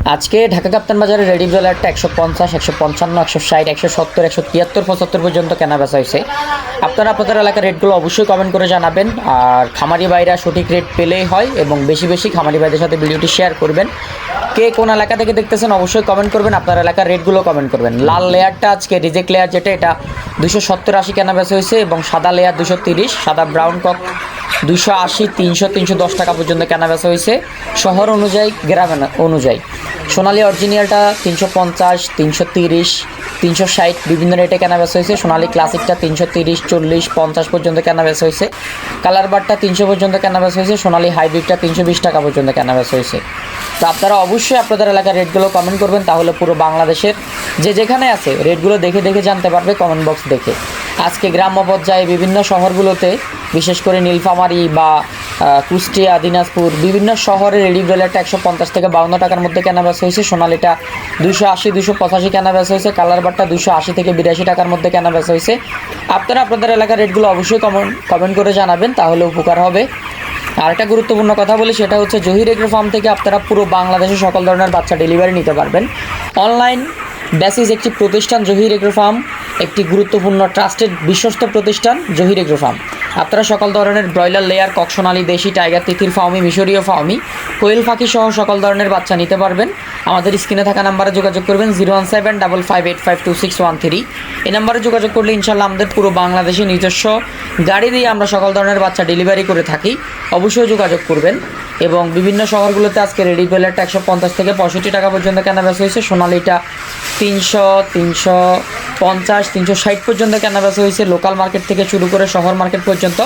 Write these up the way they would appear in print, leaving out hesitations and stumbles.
আজকে ঢাকা কাপ্তান বাজারে রেডি ব্রয়লারটা 150, 155, 160, 170, 173, 75 পর্যন্ত কেনা বেচা হয়েছে। আপনারা আপনাদের এলাকার রেটগুলো অবশ্যই কমেন্ট করে জানাবেন। আর খামারি ভাইরা সঠিক রেট পেলেই হয়, এবং বেশি বেশি খামারি ভাইদের সাথে ভিডিওটি শেয়ার করবেন। কে কোন এলাকা থেকে দেখতেছেন অবশ্যই কমেন্ট করবেন, আপনার এলাকার রেটগুলো কমেন্ট করবেন। লাল লেয়ারটা আজকে রিজেক্ট লেয়ার যেটা, এটা 270-80 কেনা বেচা হয়েছে, এবং সাদা লেয়ার 230, সাদা ব্রাউন কক 280, 300, 310 টাকা পর্যন্ত কেনা বেচা হয়েছে শহর অনুযায়ী, গ্রাম অনুযায়ী। সোনালী অরিজিনালটা 350, 330, 360 বিভিন্ন রেটে কেনা বেচা হয়েছে। সোনালী ক্লাসিকটা 330, 40, 50 পর্যন্ত কেনা বেচা হয়েছে। কালার বারটা 300 পর্যন্ত কেনা বেচা হয়েছে। সোনালী হাইব্রিডটা 320 টাকা পর্যন্ত কেনা বেচা হয়েছে। তো আপনারা অবশ্যই আপনাদের এলাকার রেটগুলো কমেন্ট করবেন, তাহলে পুরো বাংলাদেশের যে যেখানে আছে রেটগুলো দেখে দেখে জানতে পারবে কমেন্ট বক্স দেখে। আজকে গ্রাম্য পর্যায়ে বিভিন্ন শহরগুলোতে, বিশেষ করে নীলফামারী বা কুষ্টিয়া, দিনাজপুর বিভিন্ন শহরে রেডি ব্রয়লারটা 150 থেকে 52 টাকার মধ্যে কেনা বেচা হয়েছে। সোনালিটা 280, 285 কেনা বেচা হয়েছে। কালার বারটা 280 থেকে 82 টাকার মধ্যে কেনা বেচা হয়েছে। আপনারা আপনাদের এলাকার রেটগুলো অবশ্যই কমেন্ট করে জানাবেন, তাহলে উপকার হবে। আর একটা গুরুত্বপূর্ণ কথা বলি, সেটা হচ্ছে জহির এগ্রো ফার্ম থেকে আপনারা পুরো বাংলাদেশে সকল ধরনের বাচ্চা ডেলিভারি নিতে পারবেন। অনলাইন বেসিস একটি প্রতিষ্ঠান জহির এগ্রো ফার্ম, একটি গুরুত্বপূর্ণ ট্রাস্টেড বিশ্বস্ত প্রতিষ্ঠান জহির এগ্রো ফার্ম। আপনারা সকল ধরনের ব্রয়লার লেয়ার, ককসোনালি, দেশি, টাইগার, তিথির ফার্মি, মিশরীয় ফার্মি, কোয়েল পাখি সহ সকল ধরনের বাচ্চা নিতে পারবেন। আমাদের স্ক্রিনে থাকা নাম্বারে যোগাযোগ করবেন 01755852613। এই নাম্বারে যোগাযোগ করলে ইনশাল্লাহ আমাদের পুরো বাংলাদেশে নিজস্ব গাড়ি দিয়ে আমরা সকল ধরনের বাচ্চা ডেলিভারি করে থাকি। অবশ্যই যোগাযোগ করবেন। এবং বিভিন্ন শহরগুলোতে আজকে রেডি ব্রয়লারটা 150 থেকে 65 টাকা পর্যন্ত কেনা বেচা হয়েছে। সোনালিটা 300, 350, 360 পর্যন্ত কেনা বেচা হয়েছে, লোকাল মার্কেট থেকে শুরু করে শহর মার্কেট পর্যন্ত।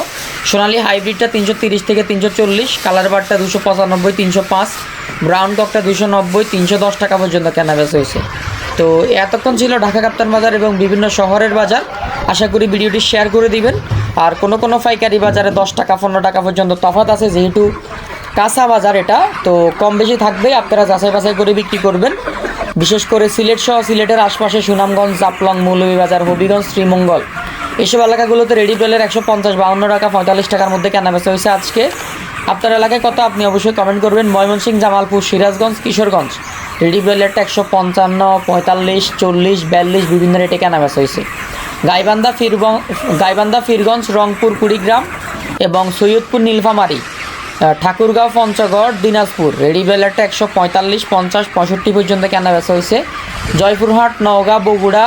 সোনালি হাইব্রিডটা 330 থেকে 340, কালার বারটা 295, 305, ব্রাউন ককটা 290, 310 টাকা পর্যন্ত কেনা বেচা হয়েছে। তো এতক্ষণ ছিল ঢাকা কাপ্তান বাজার এবং বিভিন্ন শহরের বাজার। আশা করি ভিডিওটি শেয়ার করে দিবেন। আর কোনো পাইকারি বাজারে 10 টাকা 15 টাকা পর্যন্ত তফাৎ আছে, যেহেতু কাঁচা বাজার এটা, তো কম বেশি থাকবে। আপনারা যাচাই বাছাই করে বিক্রি করবেন। বিশেষ করে সিলেট সহ সিলেটের আশপাশে সুনামগঞ্জ, জাফলং, মৌলভীবাজার, হবিগঞ্জ, শ্রীমঙ্গল এসব এলাকাগুলোতে রেডি ব্রয়লার 150, 52 টাকা, 45 টাকার মধ্যে কেনা বেচা হয়েছে আজকে। আপনার এলাকায় কত আপনি অবশ্যই কমেন্ট করবেন। ময়মনসিংহ, জামালপুর, সিরাজগঞ্জ, কিশোরগঞ্জ রেডি ব্রয়লারটা 155, 45, 40, 42 বিভিন্ন রেটে কেনা বেচা হয়েছে। গাইবান্ধা, ফিরগঞ্জ, রংপুর, কুড়িগ্রাম এবং সৈয়দপুর, নীলফামারী, ঠাকুরগাঁও, পঞ্চগড়, দিনাজপুর রেডি ব্রয়লারটা 145, 50, 65 পর্যন্ত কেনা বেচা হয়েছে। জয়পুরহাট, নওগাঁ, বগুড়া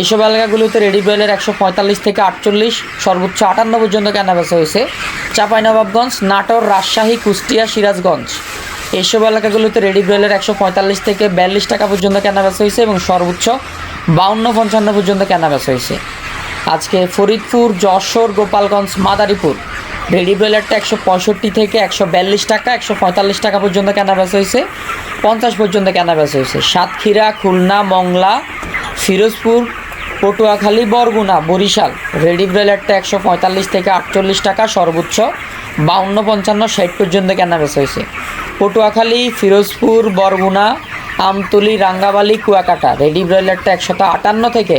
এসব এলাকাগুলোতে রেডি ব্রয়লার 145 থেকে 48, সর্বোচ্চ 58 পর্যন্ত কেনা বেচা হয়েছে। চাঁপাইনবাবগঞ্জ, নাটোর, রাজশাহী, কুষ্টিয়া, সিরাজগঞ্জ এসব এলাকাগুলোতে রেডি ব্রয়লার 145 থেকে 42 টাকা পর্যন্ত কেনা বেচা হয়েছে, এবং সর্বোচ্চ 52-55 পর্যন্ত কেনা বেচা হয়েছে। আজকে ফরিদপুর, যশোর, গোপালগঞ্জ, মাদারীপুর রেডি ব্রয়লারটা 165 থেকে 142 টাকা, 145 টাকা পর্যন্ত কেনা বেচা হয়েছে, 50 পর্যন্ত কেনা বেচা হয়েছে। সাতক্ষীরা, খুলনা, মংলা, ফিরোজপুর, পটুয়াখালী, বরগুনা, বরিশাল রেডি ব্রয়লারটা 145 থেকে 48 টাকা, সর্বোচ্চ 52, 55, 60 পর্যন্ত কেনা বেচা হয়েছে। পটুয়াখালী, ফিরোজপুর, বরগুনা, আমতলী, রাঙ্গাবালি, কুয়াকাটা রেডি ব্রয়লারটা 158 থেকে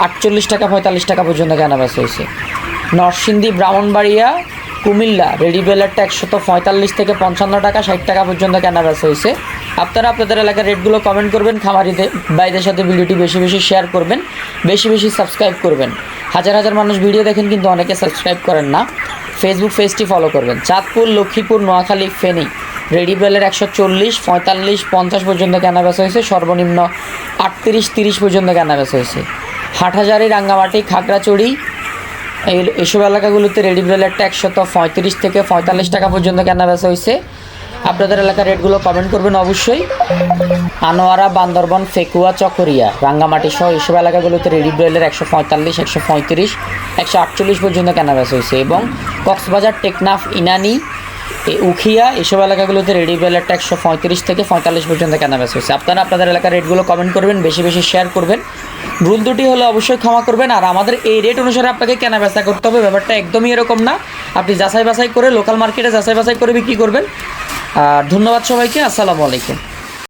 48 টাকা, 45 টাকা পর্যন্ত কেনা বেচা হয়েছে। নরসিংদী, ব্রাহ্মণবাড়িয়া, কুমিল্লা রেডি ব্রয়লারটা 145 থেকে 55 টাকা, 60 টাকা পর্যন্ত কেনা বেচা হয়েছে। আপনারা আপনাদের এলাকার রেটগুলো কমেন্ট করবেন, খামারিদের ভাইদের সাথে ভিডিওটি বেশি বেশি শেয়ার করবেন, বেশি বেশি সাবস্ক্রাইব করবেন। হাজার হাজার মানুষ ভিডিও দেখেন কিন্তু অনেকে সাবস্ক্রাইব করেন না। ফেসবুক পেজটি ফলো করবেন। চাঁদপুর, লক্ষ্মীপুর, নোয়াখালী, ফেনী রেডি ব্রয়লার 140, 45, 50 পর্যন্ত কেনা বেচা হয়েছে, সর্বনিম্ন 38, 30 পর্যন্ত কেনা বেচা হয়েছে। হাটহাজারী, রাঙ্গামাটি, খাগড়াছড়ি এসব এলাকাগুলোতে রেডি ব্রয়লারটা 135 থেকে 45 টাকা পর্যন্ত কেনা বেচা হয়েছে। আপনাদের এলাকার রেটগুলো কমেন্ট করবেন অবশ্যই। আনোয়ারা, বান্দরবন, ফেকুয়া, চকরিয়া, রাঙ্গামাটি সহ এসব এলাকাগুলোতে রেডি ব্রয়লার 145, 135, 148 পর্যন্ত কেনা বেচা হয়েছে, এবং কক্সবাজার, টেকনাফ, ইনানি, উখিয়া এসব এলাকাগুলোতে রেডি ব্রয়লারটা 135 থেকে 45 পর্যন্ত কেনা বেচা হয়েছে। আপনারা আপনাদের এলাকার রেটগুলো কমেন্ট করবেন, বেশি বেশি শেয়ার করবেন। ভুল দুটি হলে অবশ্যই ক্ষমা করবেন। আর আমাদের এই রেট অনুসারে আপনাকে কেনা বেচা করতে হবে, ব্যাপারটা একদমই এরকম না। আপনি যাচাই বাছাই করে লোকাল মার্কেটে যাচাই বাছাই করে বিক্রি করবেন। আর ধন্যবাদ সবাইকে। আসসালামু আলাইকুম।